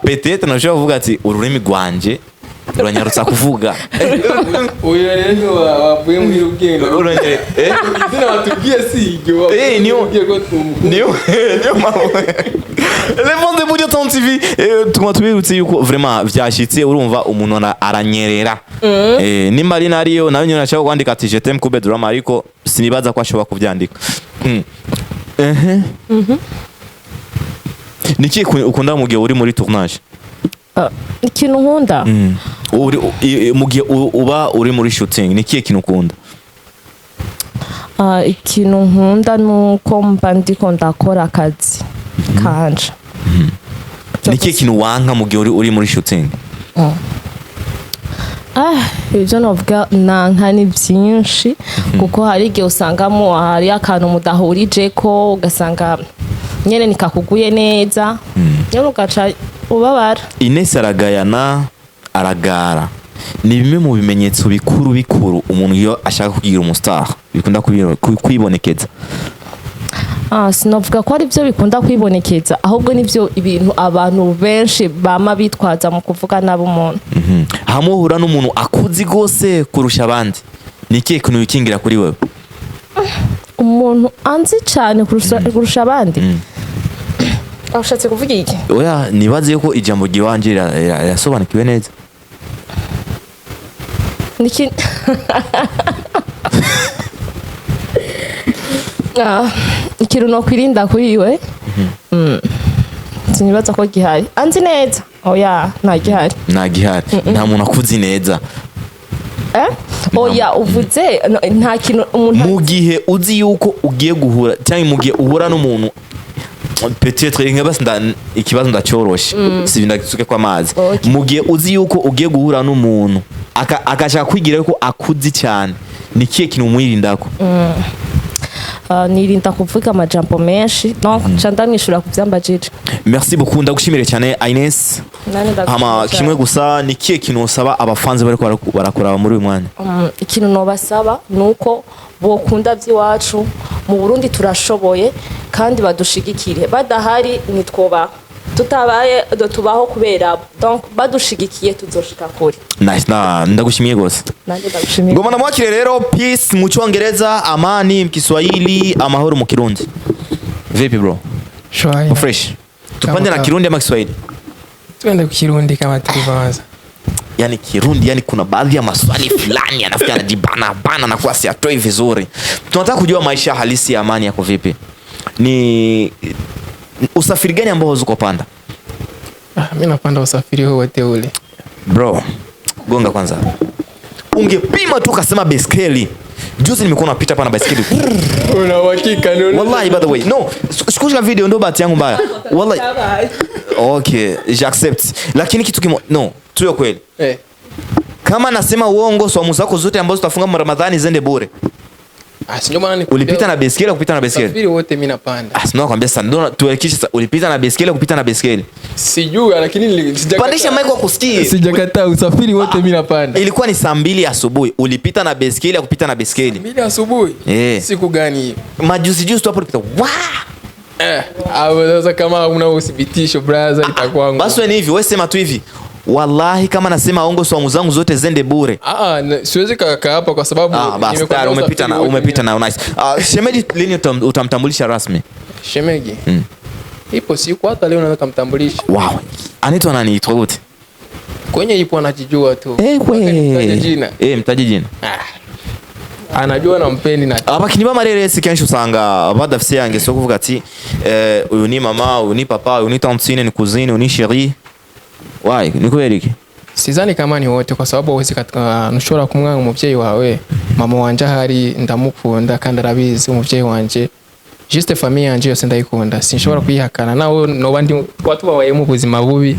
Peut-être nashobora kuvuga ati ururimi rwanje uranyarutsa kuvuga. Oya rero wavuye muri rugendo. Uranye izina batubwiye sigyo. Niyo mama. Le monde de BUJA TOWN TV tumatubirutse yuko vraiment vyashitse urumva umuntu aranyerera. Nimba ari nariyo nawe nyine nashaka kwandika ati je t'aime coupe drama ariko sinibaza ko ashobora kuvyandika. Niki ukunda mu gihe uri muri tournage? Ikintu nkunda mu gihe uba uri muri shooting niki kintu ukunda? Ikintu nkunda nuko mba ndiko ndakora akazi kanje. Niki kintu wanka mu gihe uri muri shooting? Ibyo novuga nanka ni byinshi kuko hari igihe usangamo hari akantu mudahurije ko ugasanga nyene nikakuguye neza nyene ugaca ubabara. Ines aragara ni bimwe mu bimenyetso bikuru umuntu iyo ashaka kugira umustar bikunda kwibonekeza. sinavuga ko ari byo bikunda kwibonekeza ahubwo nivyo ibintu abantu benshi bama bitwaza mu kuvuga nabo umuntu. Hamuhura n'umuntu akuzi gose kurusha abandi nikiye kintu wikingira kuri wewe? Umuntu anzi cyane kurusha abandi. Ushatse kuvuga iki? Oya, nibaze yuko ijambo giwanje yasobanukiwe neza. Niki ikintu no kwirinda kuri we. Sinibaza ko gihari. Anzi neza. Oya, nta gihari. Nta gihari. Nta muntu akuzi neza. Oya, uvuze nta kintu umuntu mu gihe uzi yuko ugiye guhura cyangwa mu gihe uhura n'umuntu peut-être nk'abasnda ikibazo ndacyoroshe sibinda gisuke kwa mazi. Mu gihe uzi yuko ugiye guhura n'umuntu akashaka kwigira yuko akuzi cyane nikiye kintu umwirindako? Nirinda kuvuga amajambo menshi donc ndamwishura kuvyambajije. Merci beaucoup, ndagushimire cyane Ines. Hama kimwe gusa nikiye kintu usaba abafanze bari barakora muri uyu mwanya? Ikintu no basaba nuko bokunda by'iwacu mu Burundi turashoboye kandi badushigikire, badahari nitwoba tutabaye tubaho kubera donc badushigikiye tuzoshika kuri. Nice, ndagushimiye gose. Nanje ndagushimiye. Ngoma namwakire rero peace mu Cyongereza, amani mu Kiswahili, amahoro mu Kirundi. Vipi bro? Shwari. Fresh. Tupande na Kirundi ama Kiswahili? Tuende Kirundi kama tulivyoanza. Yani Kirundi, yani kuna baadhi ya maswali fulani yanafikia anajibana bana na kuwa siatoi vizuri. Tunataka kujua maisha halisi ya Amani yako vipi? Ni usafiri gani ambao uko panda? Mimi napanda usafiri wote ule. Bro, gonga kwanza. Ungepima tu kasema baiskeli. Juzi nimekuwa napita hapa na baiskeli. Una uhakika ndio? Wallahi, by the way. No, sikushika video ndo bahati yangu mbaya. Wallahi. Okay, j'accepte. Lakini kitu kimo no, tuyo kweli. Kama nasema uongo, swamu zako zote ambazo tutafunga Ramadhani zende bure. Sio maana ni ulipita na baiskeli kupita na baiskeli. Usafiri wote mimi napanda. Sio nakwambia sasa ndo tuwekishe sasa ulipita na baiskeli kupita na baiskeli. Sijui lakini sijakataa. Pandisha mic kwa kusikia. Sijakataa usafiri wote mimi napanda. Ilikuwa ni saa 2 asubuhi, ulipita na baiskeli kupita na baiskeli. 2 asubuhi? Siku gani hiyo? Majuzi tu hapo ulipita. Sasa kama una uthibitisho brother itakuwa ngumu. Basi ni hivi, wewe sema tu hivi. Wallahi kama nasema ongo swamu zangu zote zende bure. Siwezi kaka hapa kwa sababu umepita na nice. Shemeji lini utamtambulisha rasmi? Shemeji? Ipo siku hata leo naweza kumtambulisha. Wow. Anaitwa nani itogote? Kwenye ipo anajijua tu. Mtaje jina. Mtaje jina. Anajua na mpeni na. Abakini marere sikensho usanga badafise yange so kuvuga ati uyu ni mama, uyu ni papa, uyu ni tante, ni cousine, uyu ni chérie. Why? Ni kubera iki? Sizani kama ni wote kwa sababu wese nushobora kumwanga umuvyeyi wawe. Mama wanje hari ndamukunda kandi arabizi umuvyeyi wanje. Juste famille yanje yose ndayikunda. Sinshobora kuyihakana nawe no bandi twatubaye mu buzima bubi.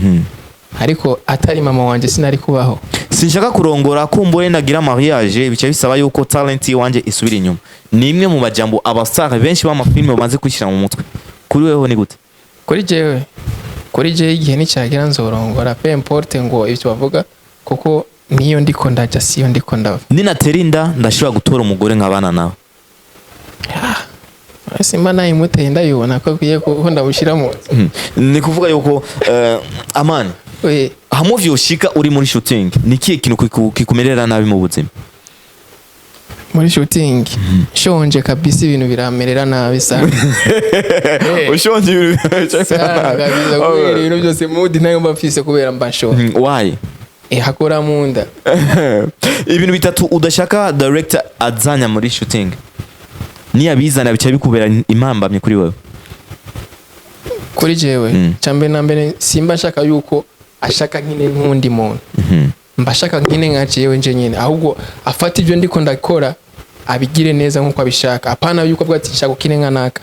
Ariko atari mama wanje sinari kubaho. Sinshaka kurongora kumbure ndagira mariage bice bisaba yuko talent wanje isubira inyuma. Ni imwe mu majambo abastar benshi b'amafilme bamaze kwishira mu mutwe. Kuri wewe ni gute? Kuri jewe igihe nicyagira nzorongora pe importe ngo ibyo bavuga kuko niyo ndiko ndaja siyo ndiko ndava. Ninaterinda ndashobora gutora umugore nk'abana nawe. Simba nayi muteye ndayibona ko kuye ko ndabushiramo. Ni kuvuga yuko Amani. Hamuvyo ushika uri muri shooting. Nikiye kintu kikumerera nabi mu buzima? Muri shooting shonje kabisa ibintu biramerera nabi sana. Ushonje ibintu byose mood nayo mbafise kubera mbasho. Why? Hakora munda. Ibintu bitatu udashaka director azanya muri shooting. Ni abizana bica bikubera impambamye kuri wewe? Kuri jewe cambe nambere simba shaka yuko ashaka nkine nkundi muntu. Mbashaka nkine nkaciyewe nje nyine ahubwo afata ibyo ndiko ndakora abigire neza nkuko abishaka apana yuko avuga ati shaka kine nkanaka.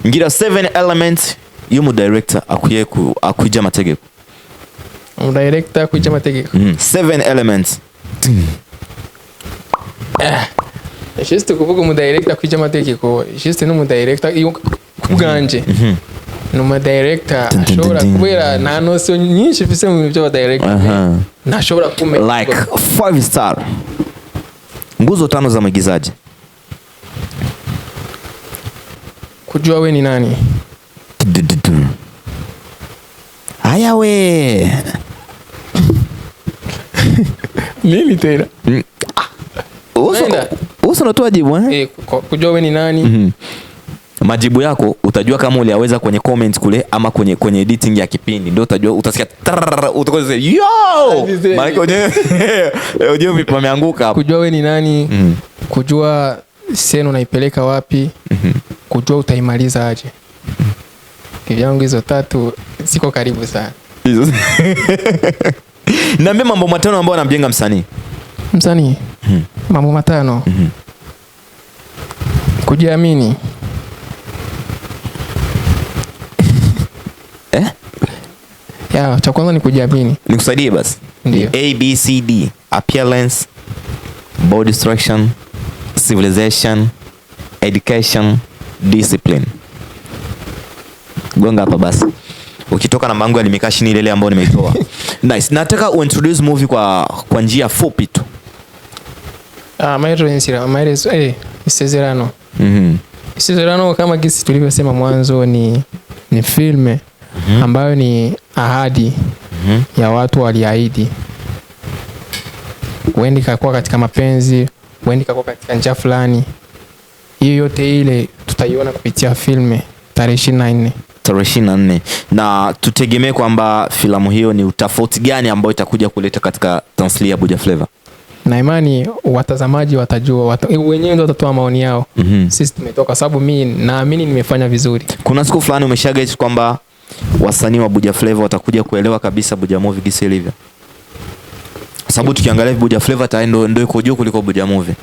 Ngira 7 elements y'umu director akwija amategeko. Umu director akwija amategeko. 7 elements. Juste kuvuga umu director akwija amategeko, juste no mu director kubwanje. Numa director ashobora kubera nta noso nyinshi fise mu byo director. Nashobora kumenya like 5 star. Nguzo 5 za mwigizaji. Kujua we ni nani. Haya we. Nini tena? Uso unatoa jibu kujua we ni nani. Majibu yako utajua kama uliaweza kwenye comment kule ama kwenye editing ya kipindi, ndio utajua. Utasikia utakoza yo Michael uje vipi pameanguka hapo. Kujua we ni nani, kujua seno unaipeleka wapi, kujua utaimaliza aje. Kivyangu hizo tatu siko karibu sana. Niambie mambo matano ambayo anamjenga msanii. Mambo matano. Kujiamini. Ya, cha kwanza ni kujiamini. Nikusaidie basi. Ndio. A B C D: appearance, body structure, civilization, education, discipline. Gonga hapa basi. Ukitoka na mangu ya nimekashini ile ambayo nimeitoa. Nice. Nataka uintroduce movie kwa njia fupi tu. ISEZERANO. ISEZERANO kama gisi tulivyosema mwanzo ni filme ambayo ni ahadi ya watu waliahidi. Wendi kakuwa katika mapenzi, wendi kakuwa katika njia fulani. Hiyo yote ile tutaiona kupitia filme tarehe 24. Tarehe 24. Na tutegemee kwamba filamu hiyo ni utofauti gani ambao itakuja kuleta katika tamthilia ya Buja Flavor? Na imani watazamaji watajua, wenyewe ndio watatoa maoni yao. Sisi tumetoka sababu mimi naamini nimefanya vizuri. Kuna siku fulani umeshageti kwamba wasanii wa Buja Flavor watakuja kuelewa kabisa Buja Movie gisi ilivyo? Sababu tukiangalia Buja Flavor ndio iko juu kuliko Buja Movie.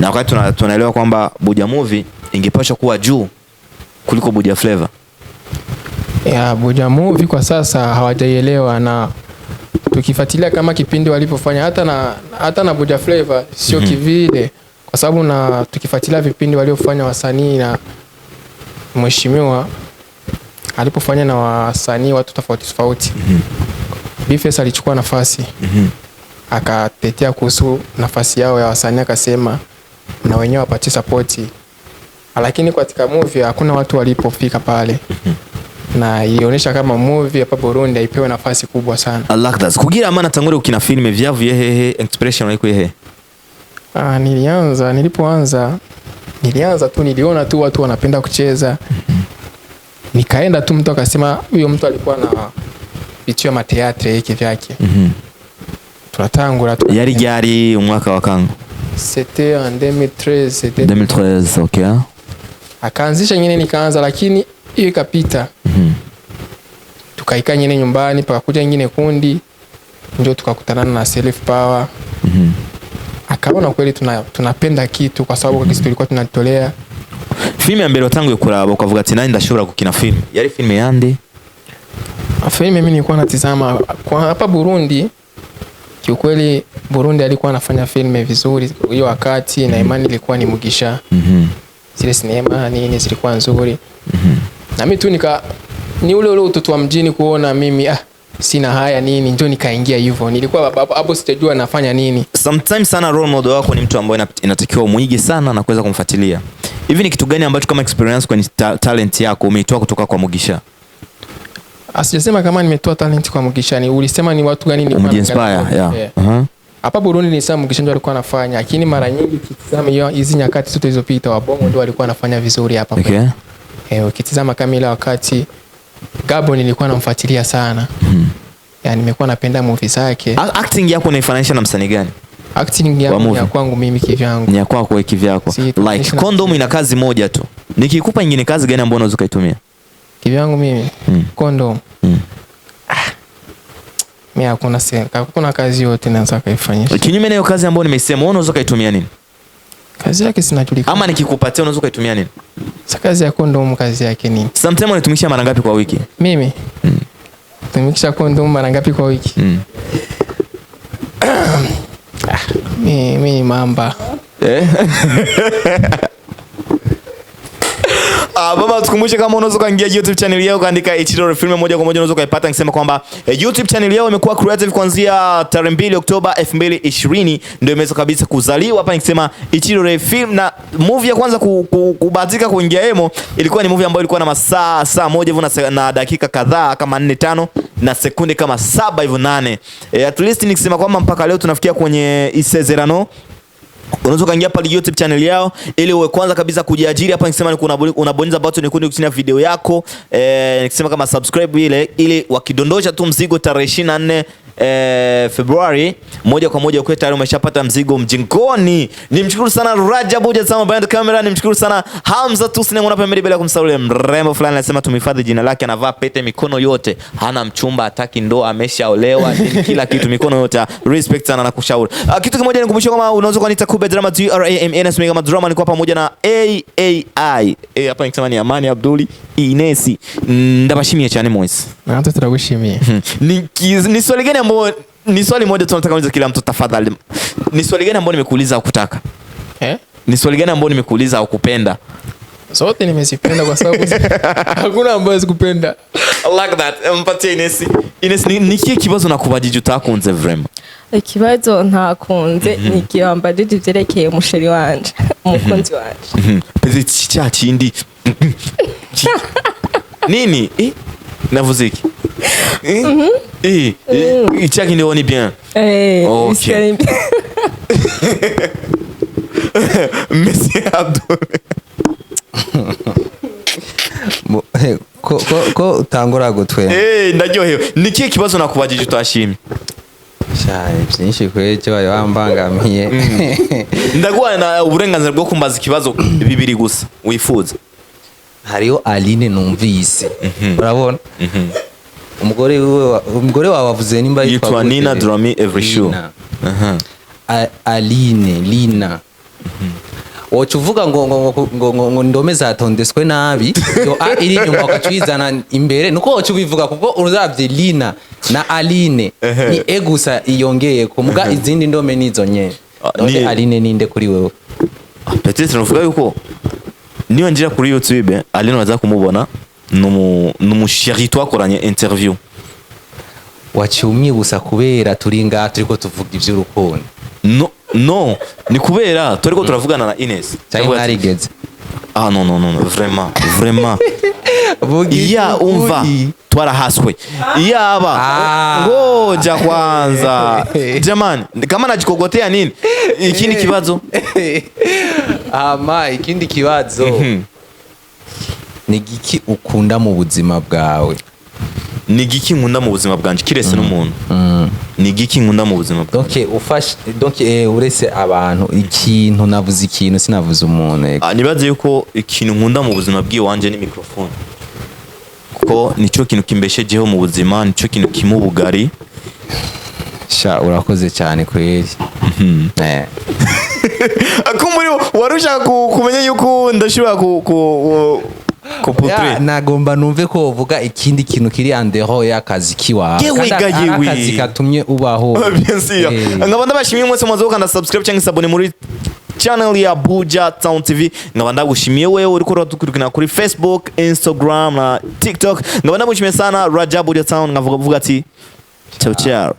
Na wakati tunaelewa kwamba Buja Movie ingepaswa kuwa juu kuliko Buja Flavor. Ya Buja Movie kwa sasa hawajaielewa, na tukifuatilia kama kipindi walipofanya hata na Buja Flavor sio kivile, kwa sababu na tukifuatilia vipindi waliofanya wasanii na mheshimiwa alipofanya na wasanii watu tofauti. Bifes alichukua nafasi. Akatetea kuhusu nafasi yao ya wasanii, akasema na wenyewe wapatie support. Lakini katika movie hakuna watu walipofika pale. Na ilionyesha kama movie hapa Burundi haipewe nafasi kubwa sana. I like that. Kugira amana tangure ukina filme vyavu yehe expression yako yehe. Nilianza tu niliona tu watu wanapenda kucheza. Nikaenda tu mtu akasema huyo mtu alikuwa na vitu ya mateatre yake vyake. Tunatangura tu. Yari umwaka wa kangu. C'était en 2013. 2013, okay. Akaanzisha nyingine nikaanza, lakini hiyo ikapita. Tukaikaa nyingine nyumbani, pakakuja nyingine kundi, ndio tukakutana na Self Power. Akaona kweli tunapenda kitu, kwa sababu kisi tulikuwa tunatolea. Filme mbere watanguye kuraba ukavuga ati nani ndashobora gukina film. Yari filme yande? Filme mimi nilikuwa natizama kwa hapa Burundi. Kiukweli Burundi alikuwa anafanya filme vizuri hiyo wakati, na imani ilikuwa ni Mugisha. Zile sinema nini zilikuwa nzuri. Na mimi tu ni ule utoto wa mjini kuona mimi sina haya nini, ndio nikaingia hivyo. Nilikuwa hapo sijajua nafanya nini. Sometimes sana role model wako ni mtu ambaye inatakiwa muige sana na kuweza kumfuatilia. Hivi ni kitu gani ambacho kama experience kwenye talent yako umeitoa kutoka kwa Mugisha? Asijasema kama nimetoa talent kwa Mugisha, ni ulisema ni watu gani ni inspire. Hapa Burundi ni sana Mugisha ndio alikuwa anafanya, lakini mara nyingi ukitizama hizo nyakati zote zilizopita Wabongo ndio walikuwa anafanya vizuri hapa. Okay. Ukitizama kama ile wakati Gabo nilikuwa namfuatilia sana. Yani nimekuwa napenda movie zake. Acting yako unaifananisha na msanii gani? Acting yangu ya kwangu mimi kivyangu. Ni ya kwako wewe kivyako. Like Condom ina kazi moja tu. Nikikupa nyingine kazi gani ambayo unaweza kuitumia? Kivyangu mimi Condom. Mimi hakuna kazi yote naweza kuifanyisha. Kinyume na hiyo kazi ambayo nimesema, unaweza kuitumia nini? Kazi yake sinajulikana. Ama nikikupatia unaweza kuitumia nini? Kazi ya Condom kazi yake nini? Sometimes unatumikisha mara ngapi kwa wiki? Mimi tumikisha Condom mara ngapi kwa wiki? Mimi mamba. Baba tukumbushe kama unaweza kuingia YouTube channel yao kaandika ICIRORE Film moja kwa moja unaweza kuipata, nikisema kwamba YouTube channel yao imekuwa creative kuanzia tarehe 2 Oktoba 2020 ndio imeweza kabisa kuzaliwa hapa, nikisema ICIRORE Film. Na movie ya kwanza kubahatika kuingia emo ilikuwa ni movie ambayo ilikuwa na saa moja hivyo na dakika kadhaa kama 4-5 na sekunde kama 7 hivyo 8. At least nikisema kwamba mpaka leo tunafikia kwenye ISEZERANO. Unaweza kaingia pale YouTube channel yao ili uwe kwanza kabisa kujiajiri hapa, nikisema unabonyeza button nyekundu chini ya video yako, nikisema kama subscribe ili wakidondosha tu mzigo tarehe 24 Februari moja kwa moja ukiwa tayari umeshapata mzigo mjingoni. Nimshukuru sana Raja BUJA TOWN behind the camera, nimshukuru sana Hamza tu sinema unapa mbele bila kumsahau mrembo fulani anasema tumehifadhi jina lake, anavaa pete mikono yote, hana mchumba, hataki ndoa, ameshaolewa, kila kitu mikono yote. Respect sana na kushauri. Kitu kimoja nikumbusha kama unaweza kunita Kube Drama DRAMNS kama drama, niko hapa pamoja na AAI hapa nikisema ni Amani Abduli Inesi ndabashimie cyane mwese. Natwe turagushimiye. Ni swali gani ambao ni swali moja tunataka kuuliza kila mtu tafadhali. Ni swali gani ambao nimekuuliza ukutaka? Ni swali gani ambao nimekuuliza ukupenda? Zote nimezipenda kwa sababu hakuna ambaye sikupenda. I like that. Mpatie Inesi. Inesi ni kiye kibazo nakubajije utakunze vrema? Ikibazo ntakunze ni kiyambajije vyerekeye umusheri wanje, umukunzi wanje. Pezi cha chindi. Nini? Navuze iki? Ichaki ndio ni bien. Okay. Merci Abdul. Ko utangura gutwe. Ndaryohewe. Nikiye kibazo nakubajije utashimye? Cyane byinshi kweje wayo wambangamiye. Ndaguha na uburenganzira bwo kumbaza ikibazo bibiri gusa wifuza. Hariyo Aline numvise. Urabona? Umugore wawe wavuze nimba yitwa Nina Drami Every Show. Aline Lina. Wocuvuga ngo ndome zatondeswe nabi yo iri nyuma ukacwizana imbere nuko wocubivuga kuko uruzabye Lina na Aline ni egusa iyongeye kumuga izindi ndome nizo nye. None Aline ninde kuri wewe? Peut-être nuvuga yuko niyo njira kuri YouTube Aline waza kumubona numusheri twakoranye interview. Wacyumye gusa kubera turi ngaha turiko tuvuga ivy'urukundo? No, ni kubera turiko turavugana na Ines. Cyangwa narigeze. Non, vraiment. Ya umva twarahaswe. Yaba ngoja kwanza. Jamani, kama najikogotea nini? Ikindi kibazo? Ikindi kibazo. Ni giki ukunda mu buzima bwawe? Ni giki nkunda mu buzima bwanje kirese n'umuntu? Ni giki nkunda mu buzima bwanje? Donc urese abantu ikintu navuze ikintu sinavuze umuntu. Nibaze yuko ikintu nkunda mu buzima bwiwe wanje ni microphone. Kuko nico kintu kimbeshejeho mu buzima, nico kintu kimubugari. Sha urakoze cyane kweli. Akumuri warusha kumenya yuko ndashobora nagomba numve ko uvuga ikindi kintu kiri andero y'akazi kiwawe kandi akazi katumye ubaho. Bien sûr. Nkaba ndabashimiye mwese mwazo kandi subscribe cyangwa sabone muri channel ya BUJA TOWN TV. Nkaba ndagushimiye wewe uri kudukurikirana kuri Facebook, Instagram na TikTok. Nkaba ndagushimiye sana Raja BUJA TOWN, ngavuga ati ciao ciao.